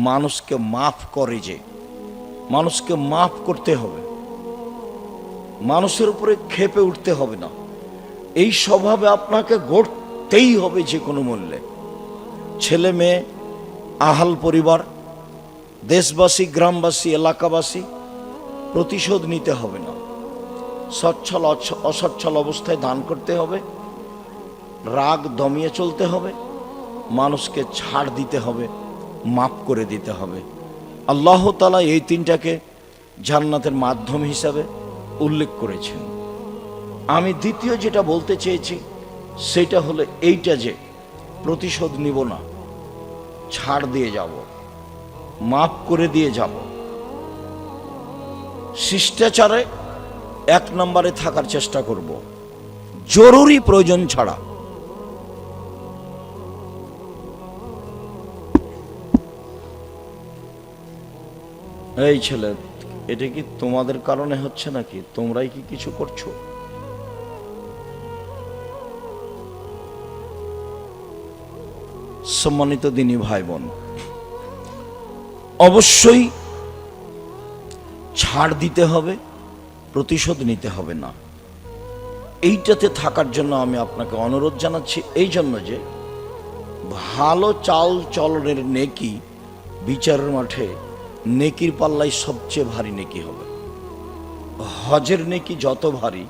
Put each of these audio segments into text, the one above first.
মানুষকে মাফ করে, যে মানুষকে মাফ করতে হবে, মানুষের উপরে ক্ষেপে উঠতে হবে না, এই স্বভাবে আপনাকে গড়তেই হবে যে কোনো মূল্যে। ছেলে মেয়ে, আহাল পরিবার, দেশবাসী, গ্রামবাসী, এলাকাবাসী, প্রতিশোধ নিতে হবে না। সচ্ছল অসচ্ছল অবস্থায় দান করতে হবে, রাগ দমিয়ে চলতে হবে, মানুষকে ছাড় দিতে হবে, মাফ করে দিতে হবে। আল্লাহ তাআলা এই তিনটাকে জান্নাতের মাধ্যম হিসাবে উল্লেখ করেছেন। আমি দ্বিতীয় যেটা বলতে চেয়েছি সেটা হলো এইটা, যে প্রতিশোধ নিব না, ছাড় দিয়ে যাব, মাফ করে দিয়ে যাব। শিষ্টাচারে 1 নম্বরে থাকার চেষ্টা করব, জরুরি প্রয়োজন ছাড়া। এই ছেলে, এটা কি তোমাদের কারণে হচ্ছে নাকি? তোমরাই কি কিছু করছো? সম্মানিত দিনী ভাই বোন, অবশ্যই ছাড় দিতে হবে, প্রতিশোধ নিতে হবে না। এইটাতে থাকার জন্য আমি আপনাকে অনুরোধ জানাচ্ছি, এই জন্য যে ভালো চাল চলনের নেকি বিচারের মাঠে নেকির পাল্লায় সবচেয়ে ভারী নেকি হবে। হজের নেকি যত ভারী,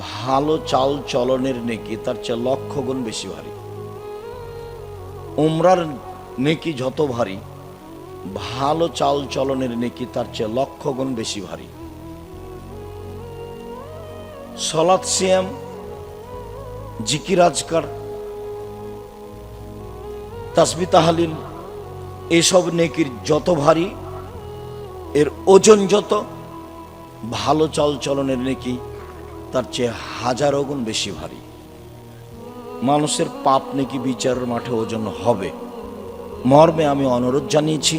ভালো চাল চলনের নেকি তার চেয়ে 1,00,000 গুণ বেশি ভারী। উমরার নেকি যত ভারী, ভালো চাল চলনের নেকি তার চেয়ে 1,00,000 গুণ বেশি ভারী। সালাত, সিয়াম, জিকির আজকার, তাসবিহ তাহলিল, এসব নেকির যত ভারী, এর ওজন যত, ভালো চাল চলনের নেকি তার চেয়ে 1000 গুণ বেশি ভারী। মানুষের পাপ নেকি বিচারের মাঠে ওজন হবে মর্মে আমি অনুরোধ জানিয়েছি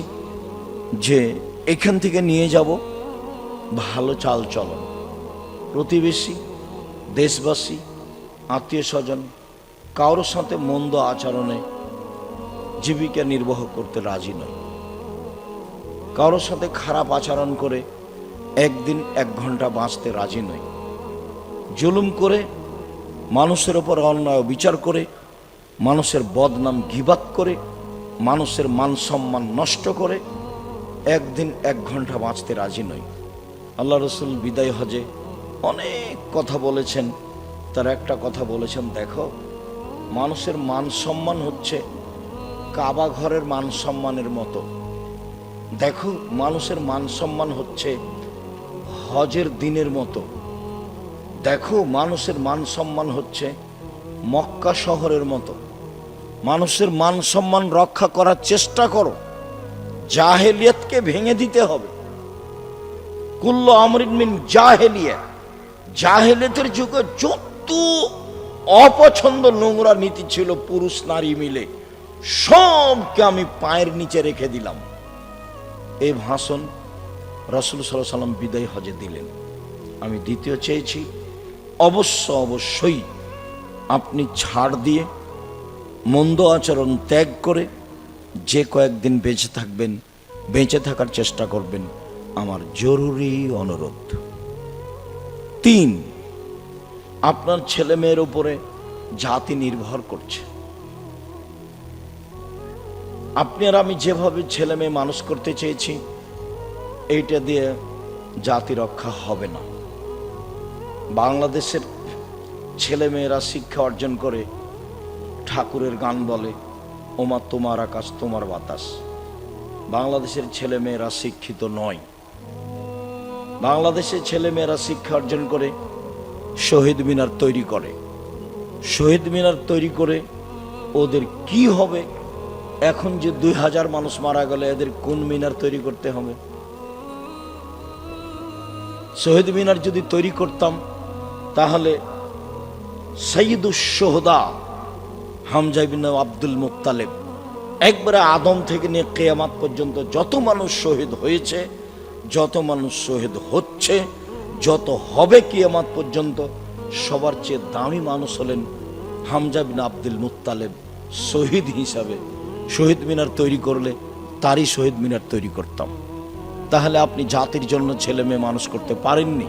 যে এখান থেকে নিয়ে যাব ভালো চাল চলন। প্রতিবেশী, দেশবাসী, আত্মীয় স্বজন কারোর সাথে মন্দ আচরণে জীবিকা নির্বাহ করতে রাজি নয়। কারোর সাথে খারাপ আচরণ করে একদিন 1 ঘন্টা বাঁচতে রাজি নয়। জুলুম করে, মানুষের ওপর অন্যায় বিচার করে, মানুষের বদনাম গীবাত করে, মানুষের মান সম্মান নষ্ট করে একদিন 1 ঘন্টা বাঁচতে রাজি নয়। আল্লাহ রসুল বিদায় হজে অনেক কথা বলেছেন, তার একটা কথা বলেছেন, দেখো মানুষের মান সম্মান হচ্ছে কাবা ঘরের মান সম্মানের মতো। দেখো মানুষের মান সম্মান হচ্ছে হজের দিনের মতো। দেখো মানুষের মান সম্মান হচ্ছে মক্কা শহরের মতো। মানুষের মান সম্মান রক্ষা করার চেষ্টা করো, জাহেলিয়াতকে ভেঙে দিতে হবে। কুল্লু আমরিন মিন জাহেলিয়া, জাহেলিয়াতের যুগে যত অপছন্দ নোংরা নীতি ছিল পুরুষ নারী মিলে, সবকে আমি পায়ের নিচে রেখে দিলাম। এই ভাষণ রাসূল সাল্লাল্লাহু আলাইহি ওয়াসাল্লাম বিদায় হজে দিলেন। আমি দ্বিতীয় চেয়েছি, অবশ্যই আপনি ছাড় দিয়ে মন্দ আচরণ ত্যাগ করে যে কয়েকদিন বেঁচে থাকবেন, বেঁচে থাকার চেষ্টা করবেন, আমার জরুরি অনুরোধ। 3, আপনার ছেলে মেয়ের উপরে জাতি নির্ভর করছে। আপনি আর আমি যেভাবে ছেলে মেয়ে মানুষ করতে চেয়েছি, এইটা দিয়ে জাতি রক্ষা হবে না। বাংলাদেশের ছেলে মেয়েরা শিক্ষা অর্জন করে ঠাকুরের গান বলে, ওমা তোমার আকাশ তোমার বাতাস। বাংলাদেশের ছেলে মেয়েরা শিক্ষিত নয়। বাংলাদেশের ছেলে মেয়েরা শিক্ষা অর্জন করে শহীদ মিনার তৈরি করে। শহীদ মিনার তৈরি করে ওদের কি হবে? এখন যে 2000 মানুষ মারা গেলে এদের কোন মিনার তৈরি করতে হবে? শহীদ মিনার যদি তৈরি করতাম তাহলে সাইয়্যিদুশ শুহাদা হামজা ইবনে আব্দুল মুত্তালিব, একবারে আদম থেকে নিয়ে কিয়ামত পর্যন্ত যত মানুষ শহীদ হয়েছে, যত মানুষ শহীদ হচ্ছে, যত হবে কিয়ামত পর্যন্ত, সবার চেয়ে দামি মানুষ হলেন হামজা বিন আব্দুল মুত্তালিব। শহীদ হিসাবে শহীদ মিনার তৈরি করলে তারই শহীদ মিনার তৈরি করতাম। তাহলে আপনি জাতির জন্য ছেলে মেয়ে মানুষ করতে পারেননি।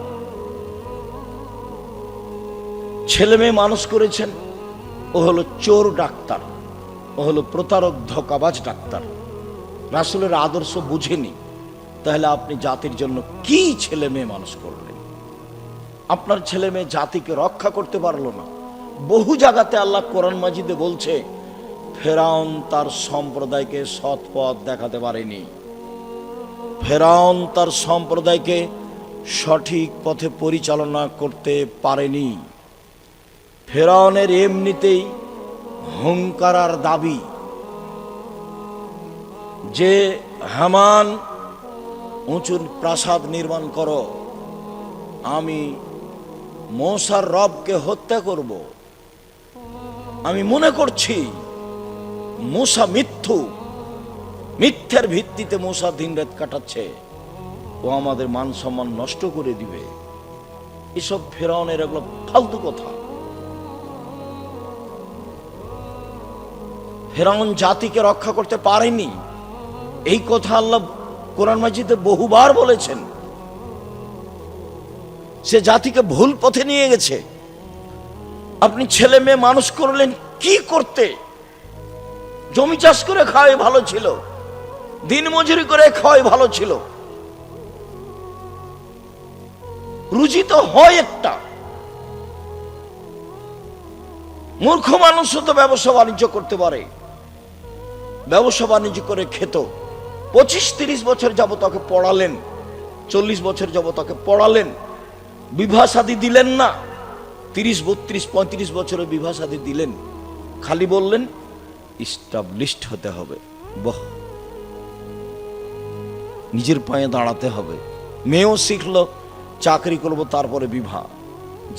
ছেলে মেয়ে মানুষ করেছেন, ও হলো চোর ডাক্তার, ও হলো প্রতারক ধোঁকাবাজ ডাক্তার, রাসূলের আদর্শ বুঝেনি। তাহলে আপনি জাতির জন্য কি ছেলে মেয়ে মানুষ করলেন? আপনার ছেলে মেয়ে জাতিকে রক্ষা করতে পারলো না। বহু জায়গাতে আল্লাহ কোরআন মাজিদে বলছে, ফেরাউন তার সম্প্রদায়কে সৎ পথ দেখাতে পারেনি, ফেরাউন তার সম্প্রদায়কে সঠিক পথে পরিচালনা করতে পারেনি। ফেরাউনের এমনিতেই হুঙ্কার আর দাবি যে হামান উঁচু প্রাসাদ নির্মাণ করো, আমি মূসার রবকে হত্যা করব। আমি মনে করছি মূসা মিথ্যার ভিত্তিতে মূসা দিনরাত কাটাচ্ছে, ও আমাদের মান সম্মান নষ্ট করে দিবে। এসব ফেরাউনের এগুলো ফালতু কথা। ফেরাউন জাতিকে রক্ষা করতে পারেনি, এই কথা আল্লাহ কোরআন মাজিদে বহুবার বলেছেন। সে জাতিকে ভুল পথে নিয়ে গেছে। আপনি ছেলে মেয়ে মানুষ করলেন কি করতে? জমি চাষ করে খাওয়াই ভালো ছিল, দিন মজুরি করে খাওয়াই ভালো ছিল। রুজি তো হয় একটা। মূর্খ মানুষও তো ব্যবসা বাণিজ্য করতে পারে, ব্যবসা বাণিজ্য করে খেত। 25-30 বছর যাবত তাকে পড়ালেন, 40 বছর যাবত তাকে পড়ালেন, বিবাহ শাদী দিলেন না। 30-32-35 বছরের বিবাহ শাদী দিলেন, খালি বললেন ইস্টাবলিশড হতে হবে, বাহ, নিজের পায়ে দাঁড়াতে হবে। মেয়েও শিখলো চাকরি করব, তারপরে বিবাহ।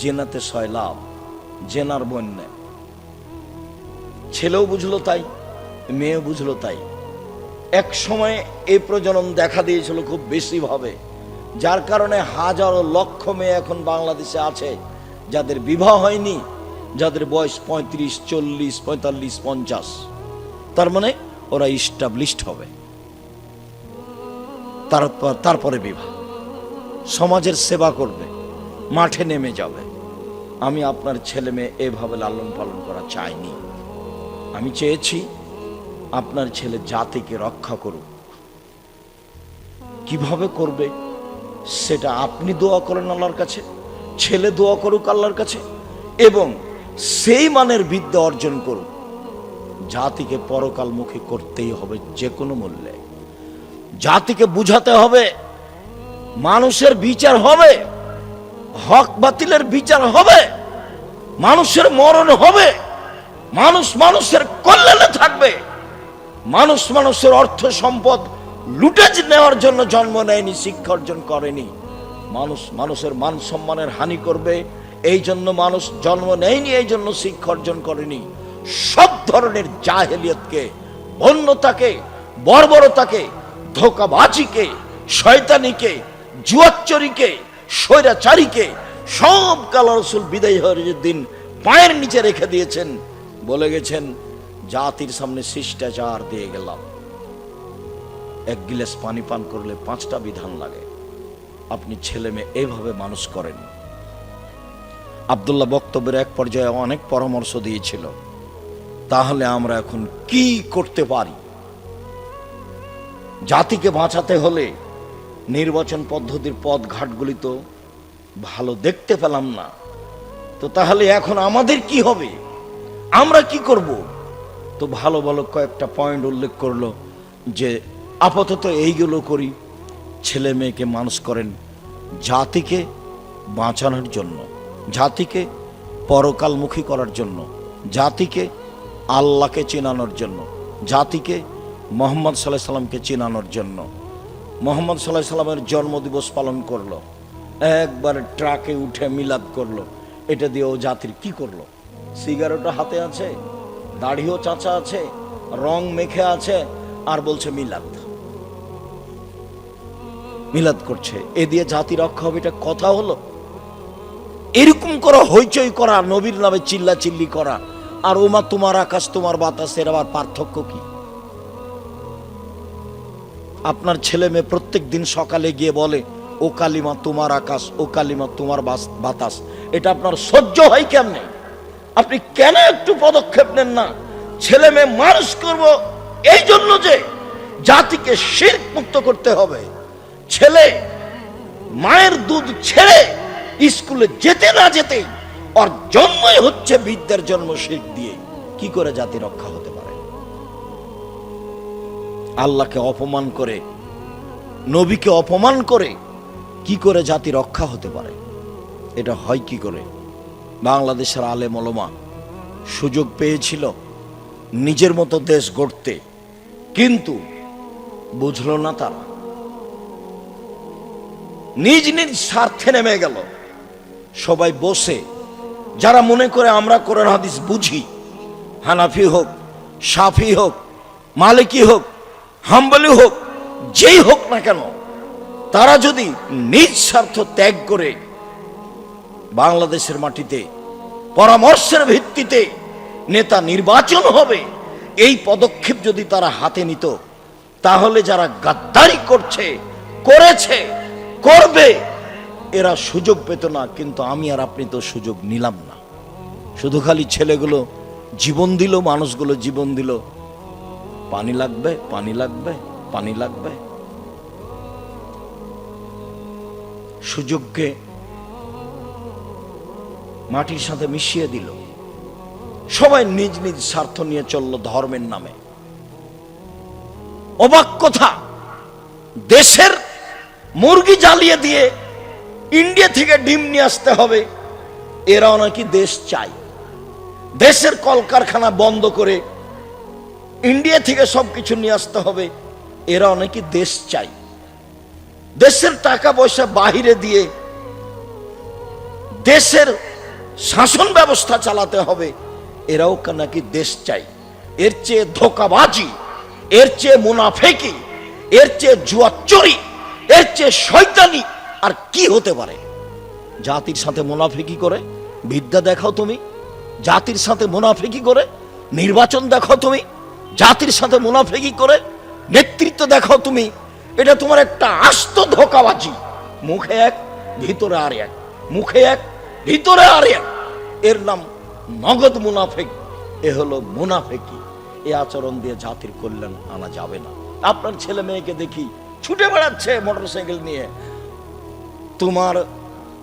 জেনাতে সয়লাভ, জেনার বন্যা। ছেলেও বুঝলো তাই, মেয়েও বুঝলো তাই। এক সময় এই প্রজনন দেখা দিয়েছিল খুব বেশি ভাবে, যার কারণে হাজারো লক্ষ মেয়ে এখন বাংলাদেশে আছে যাদের বিবাহ হয়নি, যাদের বয়স 35, 40, 45, 50। তার মানে ওরা ইস্টাবলিশড হবে, তারপরে বিবাহ, সমাজের সেবা করবে, মাঠে নেমে যাবে। আমি আপনার ছেলে মেয়ে এভাবে লালন পালন করা চাইনি। আমি চেয়েছি আপনার ছেলে জাতিকে রক্ষা করুক। কিভাবে করবে সেটা আপনি দোয়া করেন আল্লাহর কাছে, ছেলে দোয়া করুক আল্লাহর কাছে, এবং সেই মানের বিদ্যা অর্জন করুক। জাতিকে পরকালমুখী করতেই হবে যে কোনো মূল্যে। জাতিকে বুঝাতে হবে মানুষের বিচার হবে, হক বাতিলের বিচার হবে, মানুষের মরণ হবে, মানুষ মানুষের কল্যাণে থাকবে। মানুষ মানুষের অর্থ সম্পদ লুটে নেওয়ার জন্য জন্ম নেয়নি, শিক্ষা অর্জন করেনি। মানুষ মানুষের মান সম্মানের হানি করবে এই জন্য মানুষ জন্ম নেয়নি, এই জন্য শিক্ষা অর্জন করেনি। সব ধরনের জাহেলিয়তকে, অন্যতাকে, বর্বরতাকে, ধোঁকাবাজিকে, শয়তানিকে, জুয়াচ্চরিকে, স্বৈরাচারীকে সব আল্লাহ রাসূল বিদায় হওয়ার দিন পায়ের নিচে রেখে দিয়েছেন, বলে গেছেন জাতির সামনে শিষ্টাচার দিয়ে গেলাম। এক গিলাস পানি পান করলে 5টা বিধান লাগে। আপনি ছেলে মেয়ে এইভাবে মানুষ করেন। আব্দুল্লাহ বক্তব্যের এক পর্যায়ে অনেক পরামর্শ দিয়েছিল। তাহলে আমরা এখন কি করতে পারি? জাতিকে বাঁচাতে হলে নির্বাচন পদ্ধতির পথ ঘাটগুলি তো ভালো দেখতে পেলাম না, তো তাহলে এখন আমাদের কি হবে, আমরা কি করব? তো ভালো ভালো কয়েকটা পয়েন্ট উল্লেখ করলো যে আপাতত এইগুলো করি। ছেলে মেয়েকে মানুষ করেন জাতিকে বাঁচানোর জন্য, জাতিকে পরকালমুখী করার জন্য, জাতিকে আল্লাহকে চেনানোর জন্য, জাতিকে মোহাম্মদ সাল্লাল্লাহু আলাইহি সাল্লামকে চেনানোর জন্য। মোহাম্মদ সাল্লাল্লাহু আলাইহি সাল্লামের জন্মদিবস পালন করলো, একবার ট্রাকে উঠে মিলাদ করলো। এটা দিয়ে ও জাতির কি করলো? সিগারেটও হাতে আছে, দাড়িও চাচা আছে, রং মেখে আছে, আর বলছে মিলাদ, মিলাদ করছে। এ দিয়ে জাতি রক্ষা হবে? এটা কথা হলো? এরকম করা, হইচই করা, নবীর নামে চিল্লা চিল্লি করা, আর ওমা তোমার আকাশ তোমার বাতাস, এর আবার পার্থক্য কি? আপনার ছেলে মেয়ে প্রত্যেক দিন সকালে গিয়ে বলে, ও কালিমা তোমার আকাশ, ও কালিমা তোমার বাতাস, এটা আপনার সহ্য হয় কেমনে? আপনি কেন একটু পদক্ষেপ নেন না? ছেলে মেয়ে মানুষ করব এই জন্য যে জাতিকে শিরক মুক্ত করতে হবে। ছেলে মায়ের দুধ ছেড়ে স্কুলে যেতে না যেতেই ওর জন্মই হচ্ছে বিদ্যার জন্ম শিরক দিয়ে। কি করে জাতি রক্ষা হতে পারে? আল্লাহকে অপমান করে, নবীকে অপমান করে কি করে জাতি রক্ষা হতে পারে? এটা হয় কি করে? বাংলাদেশের আলেম ওলামা সুযোগ পেয়েছিল নিজের মতো দেশ গড়তে, কিন্তু বুঝলো না তারা, নিজ নিজ স্বার্থে নেমে গেল। সবাই বসে, যারা মনে করে আমরা কোরআন হাদিস বুঝি, হানাফি হোক, শাফি হোক, মালিকি হোক, হাম্বলি হোক, যেই হোক না কেন, তারা যদি নিজ স্বার্থ ত্যাগ করে বাংলাদেশের মাটিতে পরামর্শের ভিত্তিতে নেতা নির্বাচন হবে, এই পদক্ষেপ যদি তারা হাতে নিত, তাহলে যারা গাদ্দারি করছে, করেছে, করবে, এরা সুযোগ পেত না। কিন্তু আমি আর আপনি তো সুযোগ নিলাম না। শুধু খালি ছেলেগুলো জীবন দিল, মানুষগুলো জীবন দিল, পানি লাগবে, পানি লাগবে, পানি লাগবে। সুযোগকে মাটির সাথে মিশিয়ে দিল। সবাই নিজ নিজ স্বার্থ নিয়ে চলল ধর্মের নামে। অবাক কথা, দেশের মুরগি জ্বালিয়ে দিয়ে ইন্ডিয়া থেকে ডিম নিয়ে আসতে হবে, এরাও নাকি দেশ চাই। দেশের কলকারখানা বন্ধ করে ইন্ডিয়া থেকে সবকিছু নিয়ে আসতে হবে, এরাও নাকি দেশ চাই। দেশের টাকা পয়সা বাহিরে দিয়ে দেশের শাসন ব্যবস্থা চালাতে হবে, এরাও নাকি দেশ চাই। এর চেয়ে ধোঁকাবাজি, এর চেয়ে মুনাফেকি, এর চেয়ে জুয়াচুরি, এর চেয়ে শয়তানি আর কি হতে পারে? জাতির সাথে মুনাফেকি করে বিদ্যা দেখাও তুমি, জাতির সাথে মুনাফেকি করে নির্বাচন দেখাও তুমি, জাতির সাথে মুনাফেকি করে নেতৃত্ব দেখাও তুমি। এটা তোমার একটা আস্ত ধোঁকাবাজি। মুখে এক, ভিতরে আর এক, মুখে এক, ভিতরে আর এক। এর নাম নগদ মুনাফেক। এ হলো মুনাফেকি। এ আচরণ দিয়ে জাতির কল্যাণ আনা যাবে না। আপনার ছেলে মেয়েকে দেখি ছুটে বেড়াচ্ছে মোটরসাইকেল নিয়ে। তোমার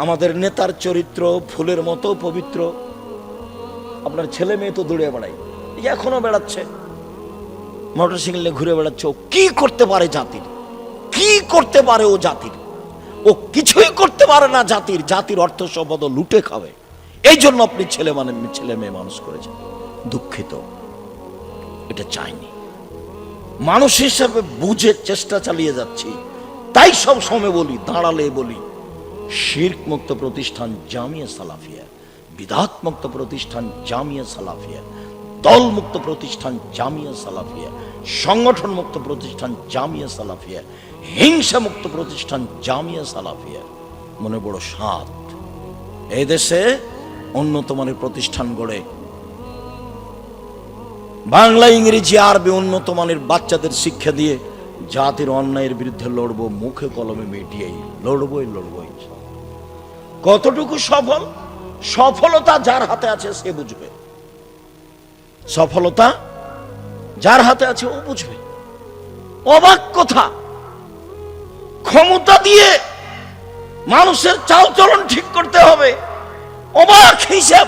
আমাদের নেতার চরিত্র ফুলের মতো পবিত্র, আপনার ছেলে মেয়ে তো দৌড়ে বেড়ায়, এখনো বেড়াচ্ছে মোটরসাইকেল নিয়ে ঘুরে বেড়াচ্ছে। ও কি করতে পারে জাতির? কি করতে পারে ও জাতির? ও কিছুই করতে পারে না জাতির। জাতির অর্থ সম্পদ লুটে খাবে। এই জন্য আপনি ছেলে মেয়ে মানুষ করেছেন। দুঃখিত, এটা চাইনি। মানুষ হিসাবে বুঝে চেষ্টা চালিয়ে যাচ্ছি। তাই সব সময় বলি, দাঁড়ালে বলি, শিরক মুক্ত প্রতিষ্ঠান জামিয়া সালাফিয়া, বিদআত মুক্ত প্রতিষ্ঠান জামিয়া সালাফিয়া, দল মুক্ত প্রতিষ্ঠান জামিয়া সালাফিয়া, সংগঠন মুক্ত প্রতিষ্ঠান জামিয়া সালাফিয়া, হিংসা মুক্ত প্রতিষ্ঠান জামিয়া সালাফিয়া। মনে বড় সাত, এই দেশে উন্নত মানের প্রতিষ্ঠান গড়ে বাংলা, ইংরেজি, আরবি উন্নত মানের বাচ্চাদের শিক্ষা দিয়ে জাতির অন্যায়ের বিরুদ্ধে লড়বো। মুখে কলমে মিডিয়াই লড়বই। কতটুকু সফল? সফলতা যার হাতে আছে সে বুঝবে। সফলতা যার হাতে আছে ও বুঝবে। অবাক কথা, ক্ষমতা দিয়ে মানুষের চালচলন ঠিক করতে হবে, অবাক হিসাব।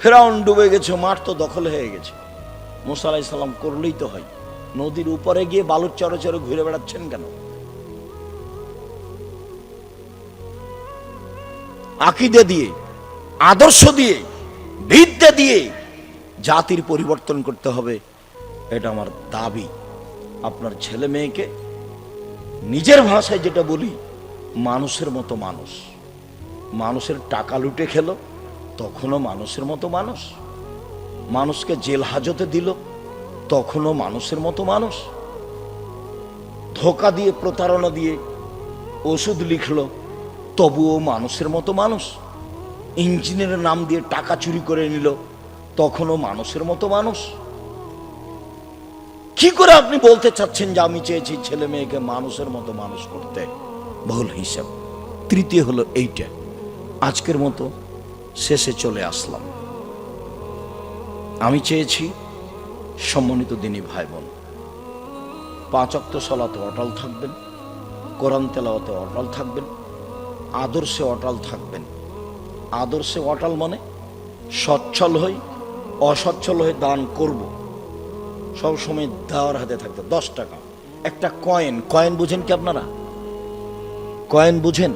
ফেরাউন ডুবে গেছে, মাঠ তো দখল হয়ে গেছে। মুসা আলাইহিস সালাম করলেই তো হয়। নদীর উপরে গিয়ে বালুর চরে চরে ঘুরে বেড়াচ্ছেন কেন? আকীদা দিয়ে, আদর্শ দিয়ে, বিদ্যা দিয়ে জাতির পরিবর্তন করতে হবে। এটা আমার দাবি। আপনার ছেলে মেয়েকে নিজের ভাষায় যেটা বলি, মানুষের মতো মানুষ। মানুষের টাকা লুটে খেলো, তখনও মানুষের মতো মানুষ। মানুষকে জেল হাজতে দিল, তখনও মানুষের মতো মানুষ। ধোঁকা দিয়ে, প্রতারণা দিয়ে ওষুধ লিখলো, তবুও মানুষের মতো মানুষ। ইঞ্জিনিয়ারের নাম দিয়ে টাকা চুরি করে নিল, তখনও মানুষের মতো মানুষ। কি করে আপনি বলতে চাচ্ছেন যে আমি চেয়েছি ছেলে মেয়েকে মানুষের মতো মানুষ করতে? ভুল হিসাব। তৃতীয় হলো এইটা। আজকের মতো শেষে চলে আসলাম। আমি চেয়েছি সম্মানিত দিনী ভাই বোন 5 ওয়াক্ত সালাতে অটল থাকবেন, কোরআন তেলাওয়াতে অটল থাকবেন, আদর্শে অটল থাকবেন। আদর্শে অটল মানে সচ্ছল হই, অসচ্ছল হয়ে দান করব, সবসময় দেওয়ার হাতে থাকতে। 10 টাকা একটা কয়েন বুঝেন কি আপনারা? কয়েন বুঝেন?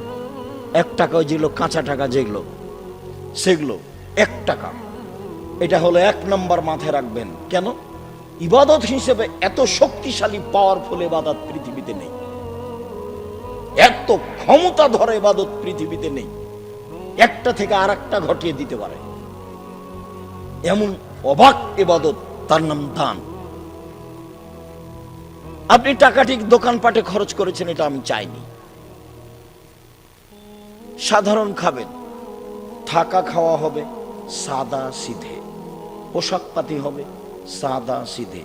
1 টাকা যেগুলো কাঁচা টাকা যেগুলো, সেগুলো 1 টাকা। এটা হলো 1 নম্বর, মাথায় রাখবেন। কেন? ইবাদত হিসেবে এত শক্তিশালী পাওয়ারফুল ইবাদত পৃথিবীতে নেই, এত ক্ষমতা ধরে ইবাদত পৃথিবীতে নেই। একটা থেকে আর একটা ঘটিয়ে দিতে পারে এমন অবাক ইবাদত, তার নাম দান। আপনি টাকাটি দোকানপাটে খরচ করেছেন, এটা আমি চাইনি। সাধারণ খাবেন, থাকা খাওয়া হবে সাদা সিধে, পোশাক পাতি হবে সাদা সিধে,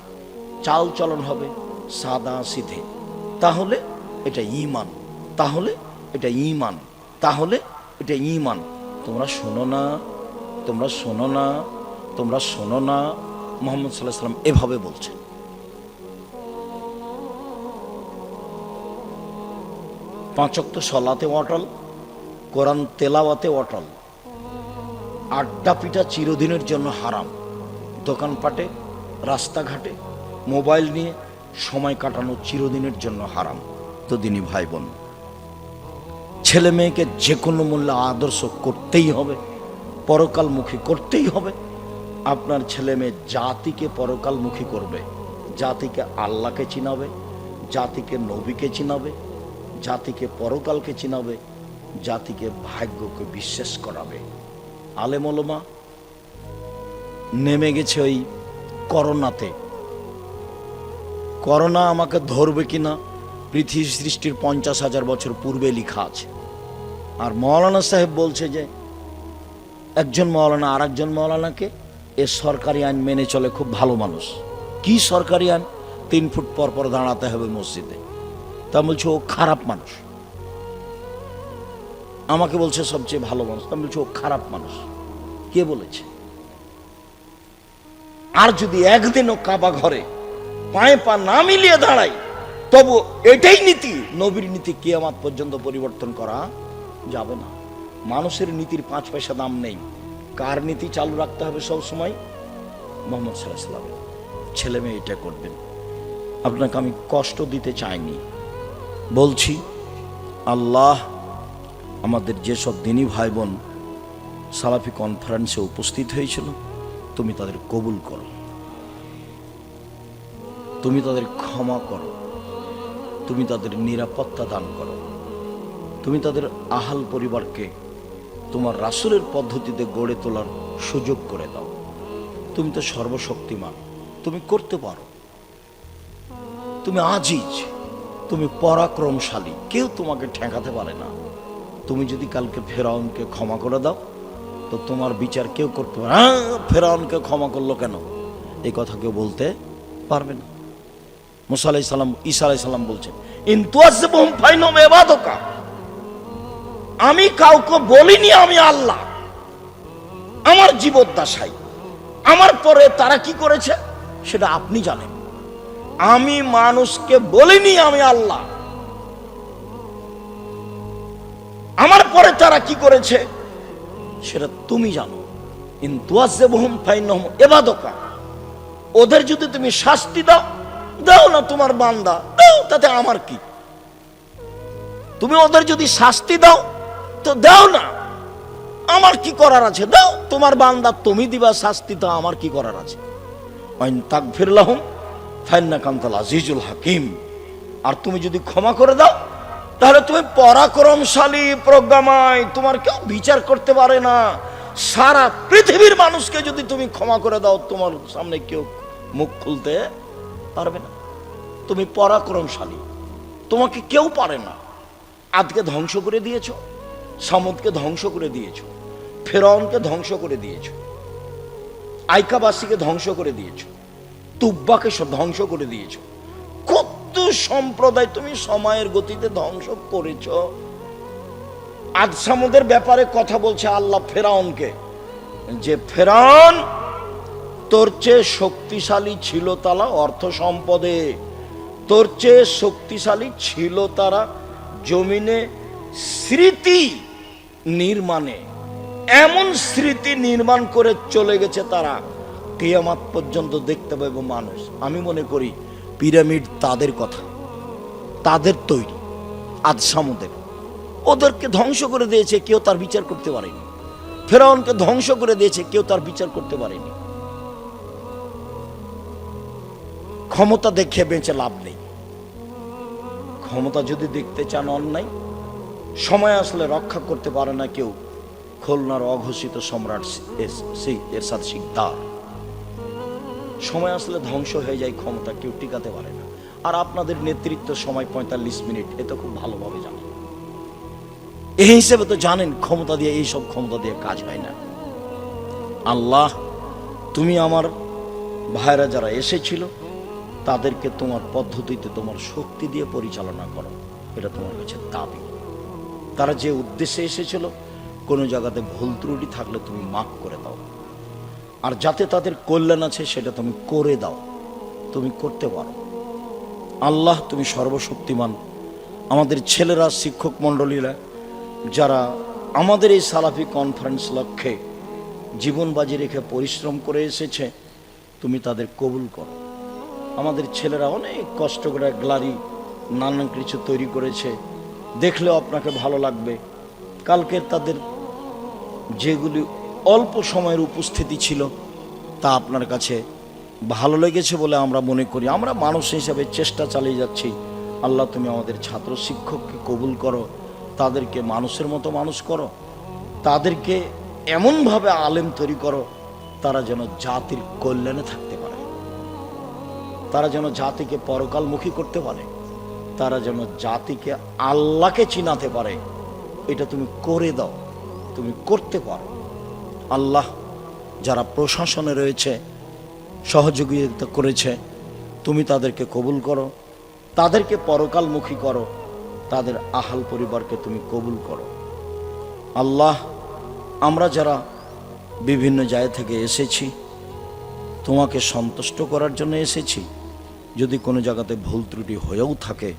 চাল চলন হবে সাদা সিধে। তাহলে এটা ঈমান, তাহলে এটা ঈমান, তাহলে এটা ঈমান। তোমরা শোনো না, তোমরা শোনো না, তোমরা শোনো না। মুহাম্মদ সাল্লাল্লাহু আলাইহি ওয়াসাল্লাম এভাবে বলছেন। 5 ওয়াক্ত সালাতে অটল, কোরআন তেলাওয়াতে অটল। আড্ডা পিটা চিরদিনের জন্য হারাম। দোকানপাটে, রাস্তাঘাটে মোবাইল নিয়ে সময় কাটানো চিরদিনের জন্য হারাম। তো দিনী ভাই বোন, ছেলে মেয়েকে যে কোনো মূল্যে আদর্শ করতেই হবে, পরকালমুখী করতেই হবে। আপনার ছেলে মেয়ে জাতিকে পরকালমুখী করবে, জাতিকে আল্লাহকে চিনাবে, জাতিকে নবীকে চিনাবে, জাতিকে পরকালকে চিনাবে, জাতিকে ভাগ্যকে বিশ্বাস করাবে। আলেম ওলামা নেমে গেছে ওই করোনাতে। করোনা আমাকে ধরবে কিনা পৃথিবী সৃষ্টির 50,000 বছর পূর্বে লেখা আছে। আর মৌলানা সাহেব বলছে যে একজন মৌলানা আর একজন মৌলানাকে এ সরকারি আইন মেনে চলে, খুব ভালো মানুষ। কি সরকারি আইন? 3 ফুট পর পর দাঁড়াতে হবে মসজিদে। তা বলছে ও খারাপ মানুষ। আমাকে বলছে সবচেয়ে ভালো মানুষ, তা বলছে ও খারাপ মানুষ। কে বলেছে? আর যদি একদিনও কাবা ঘরে পায়ে পা না মিলিয়ে দাঁড়াই, তবু এটাই নীতি, নবীর নীতি কিয়ামত পর্যন্ত পরিবর্তন করা যাবে না। মানুষের নীতির 5 পয়সা দাম নেই। কার নীতি চালু রাখতে হবে সব সময়? মুহাম্মদ সাল্লাল্লাহু আলাইহি ওয়াসাল্লাম। ছেলে মেয়ে এটা করবেন। আপনাকে আমি কষ্ট দিতে চাইনি, বলছি আল্লাহ আমাদের যেসব দিনী ভাই বোন সালাফি কনফারেন্সে উপস্থিত হয়েছিল, তুমি তাদের কবুল করো, তুমি তাদের ক্ষমা করো, তুমি তাদের নিরাপত্তা দান করো, তুমি তাদের আহাল পরিবারকে তোমার রাসূলের পদ্ধতিতে গড়ে তোলার সুযোগ করে দাও। তুমি তো সর্বশক্তিমান, তুমি করতে পারো, তুমি আজিজ, তুমি পরাক্রমশালী, কেউ তোমাকে ঠেকাতে পারে না। তুমি যদি কালকে ফেরাউনকে ক্ষমা করে দাও, তো তোমার বিচার কেউ করতে পারে না। ফেরাউনকে ক্ষমা করলো কেন, এই কথা কেউ বলতে পারবে না। মুসা আলাইহিস সালাম, ঈসা আলাইহিস সালাম বলছেন ইন তুআযিবহুম ফাইনহুম ইবাদুকা। আমি কাউকে বলিনি আমি আল্লাহ, আমার জীবদ্দশায় আমার পরে তারা কি করেছে সেটা আপনি জানেন। আমি মানুষকে বলিনি আমি আল্লাহ, আমার পরে তারা কি করেছে সেটা তুমি জানো। ইন তুআযিবহুম ফাইনহুম ইবাদুকা। ওদের যদি তুমি শাস্তি দাও, দাও না, তোমার বান্দা, দাও, তাতে আমার কি? তুমি ওদের যদি শাস্তি দাও তো দাও না, আমার কি করার আছে? দাও, তোমার বান্দা, তুমি দিবা শাস্তি, তো আমার কি করার আছে? ওয়াইন তাগফির লাহুম ফাইন্নাকা আনতাল আজিজুল হাকিম। আর তুমি যদি ক্ষমা করে দাও, তাহলে তুমি পরাক্রমশালী, প্রজ্ঞাময়, তোমার কেউ বিচার করতে পারে না। সারা পৃথিবীর মানুষকে যদি তুমি ক্ষমা করে দাও, তোমার সামনে কেউ মুখ খুলতে পারবে না। তুমি পরাক্রমশালী, তোমাকে কেউ পারে না। আদকে ধ্বংস করে দিয়েছ, সামুদকে ধ্বংস করে দিয়েছ, ফেরাউনকে ধ্বংস করে দিয়েছ, আইকাবাসীকে ধ্বংস করে দিয়েছ, তুব্বাকে ধ্বংস করে দিয়েছো। কত সম্প্রদায় তুমি সময়ের গতিতে ধ্বংস করেছ। আদ সামুদের ব্যাপারে কথা বলছে আল্লাহ ফেরাউনকে, যে ফেরাউন তোর চেয়ে শক্তিশালী ছিল তারা অর্থ সম্পদে, তোর চেয়ে শক্তিশালী ছিল তারা জমিনে স্মৃতি নির্মাণে। এমন স্মৃতি নির্মাণ করে চলে গেছে তারা, কিয়ামত পর্যন্ত দেখতে পাবে মানুষ। আমি মনে করি পিরামিড তাদের কথা, তাদের তৈরি, আদ সামুদের। ওদেরকে ধ্বংস করে দিয়েছে, কেউ তার বিচার করতে পারেনি। ফেরাউনকে ধ্বংস করে দিয়েছে, কেউ তার বিচার করতে পারেনি। ক্ষমতা দেখে বেঁচে লাভ নেই। ক্ষমতা যদি দেখতে চান অন্যায়, সময় আসলে রক্ষা করতে পারে না কেউ। খুলনার অঘোষিত সম্রাট এরশাদ শিকদার, সময় আসলে ধ্বংস হয়ে যায়, ক্ষমতা কেউ টিকাতে পারে না। আর আপনাদের নেতৃত্ব সময় 45 মিনিট, এ তো খুব ভালোভাবে জানেন। এই হিসেবে তো জানেন ক্ষমতা দিয়ে, এইসব ক্ষমতা দিয়ে কাজ হয় না। আল্লাহ, তুমি আমার ভাইরা যারা এসেছিল তাদেরকে তোমার পদ্ধতিতে তোমার শক্তি দিয়ে পরিচালনা করো, এটা তোমার কাছে দাবি। তারা যে উদ্দেশ্যে এসেছিল, কোনো জায়গাতে ভুল ত্রুটি থাকলে তুমি মাফ করে দাও, আর যাতে তাদের কল্যাণ আছে সেটা তুমি করে দাও। তুমি করতে পারো আল্লাহ, তুমি সর্বশক্তিমান। আমাদের ছেলেরা, শিক্ষক মণ্ডলীরা যারা আমাদের এই সালাফি কনফারেন্স লক্ষ্যে জীবন বাজি রেখে পরিশ্রম করে এসেছে, তুমি তাদের কবুল করো। আমাদের ছেলেরা অনেক কষ্ট করে গ্যালারি নানান কিছু তৈরি করেছে, দেখলেও আপনাকে ভালো লাগবে। কালকের তাদের যেগুলি অল্প সময়ের উপস্থিতি ছিল তা আপনার কাছে ভালো লেগেছে বলে আমরা মনে করি। আমরা মানুষ হিসাবে চেষ্টা চালিয়ে যাচ্ছি। আল্লাহ, তুমি আমাদের ছাত্র শিক্ষককে কবুল করো, তাদেরকে মানুষের মতো মানুষ করো, তাদেরকে এমনভাবে আলেম তৈরি করো তারা যেন জাতির কল্যাণে থাকতে পারে, তারা যেন জাতিকে পরকালমুখী করতে পারে, তারা যেন জাতিকে আল্লাহকে চিনাতে পারে। এটা তুমি করে দাও, তুমি করতে পারো। আল্লাহ, যারা প্রশাসনে রয়েছে, সহযোগিতা করেছে, তুমি তাদেরকে কবুল করো, তাদেরকে পরকালমুখী করো, তাদের আহাল পরিবারকে তুমি কবুল করো। আল্লাহ, আমরা যারা বিভিন্ন জায়গা থেকে এসেছি, তোমাকে সন্তুষ্ট করার জন্য এসেছি। যদি কোনো জায়গাতে ভুল ত্রুটি হয়েও থাকে,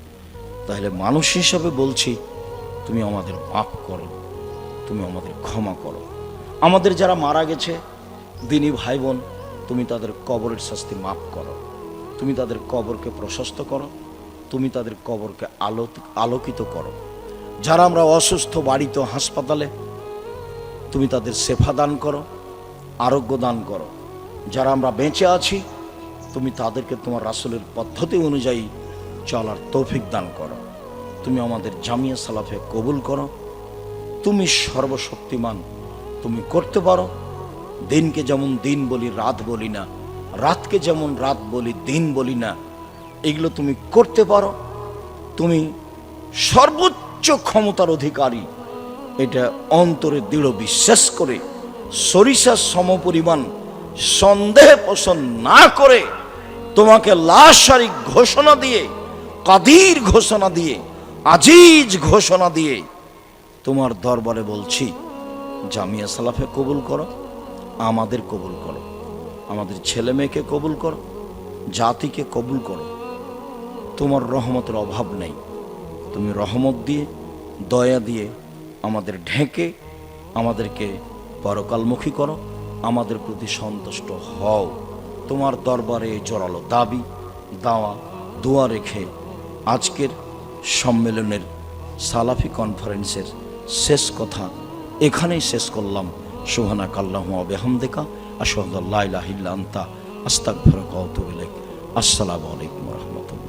তাহলে মানুষ হিসাবে বলছি, তুমি আমাদের মাফ করো, তুমি আমাদের ক্ষমা করো। আমাদের যারা মারা গেছে দিনী ভাই বোন, তুমি তাদের কবরের শাস্তি মাফ করো, তুমি তাদের কবরকে প্রশস্ত করো, তুমি তাদের কবরকে আলোকিত করো। যারা আমরা অসুস্থ বাড়িতে হাসপাতালে, তুমি তাদের সেফা দান করো, আরোগ্য দান করো। যারা আমরা বেঁচে আছি, তুমি তাদেরকে তোমার রাসূলের পদ্ধতি অনুযায়ী চলার তৌফিক দান করো। তুমি আমাদের জামিয়া সালাফে কবুল করো। তুমি সর্বশক্তিমান, তুমি করতে পারো। দিনকে যেমন দিন বলি, রাত বলি না, রাতকে যেমন রাত বলি, দিন বলি না, এগুলো তুমি করতে পারো। তুমি সর্বোচ্চ ক্ষমতার অধিকারী, এটা অন্তরে দৃঢ় বিশ্বাস করে, সরিষার সমপরিমাণ সন্দেহ পোষণ না করে, তোমাকে লা শারিক ঘোষণা দিয়ে, কাদির ঘোষণা দিয়ে, আজিজ ঘোষণা দিয়ে তোমার দরবারে বলছি, জামিয়া সালাফে কবুল করো, আমাদের কবুল করো, আমাদের ছেলে মেয়েকে কবুল করো, জাতিকে কবুল করো। তোমার রহমতের অভাব নেই। তুমি রহমত দিয়ে, দয়া দিয়ে আমাদের ঢেকে আমাদেরকে পরকালমুখী করো, আমাদের প্রতি সন্তুষ্ট হও। তোমার দরবারে জোরালো দাবি, দাওয়া, দোয়া রেখে আজকের সম্মেলনের সালাফি কনফারেন্সের শেষ কথা এখানেই শেষ করলাম। সুবহানাকাল্লাহুম্মা ওয়া বিহামদিকা আশহাদু আল্লা ইলাহা ইল্লা আনতা আস্তাগফিরুকা ওয়া আতুবু ইলাইক। আসসালামু আলাইকুম ওয়া রাহমাতুল্লাহ।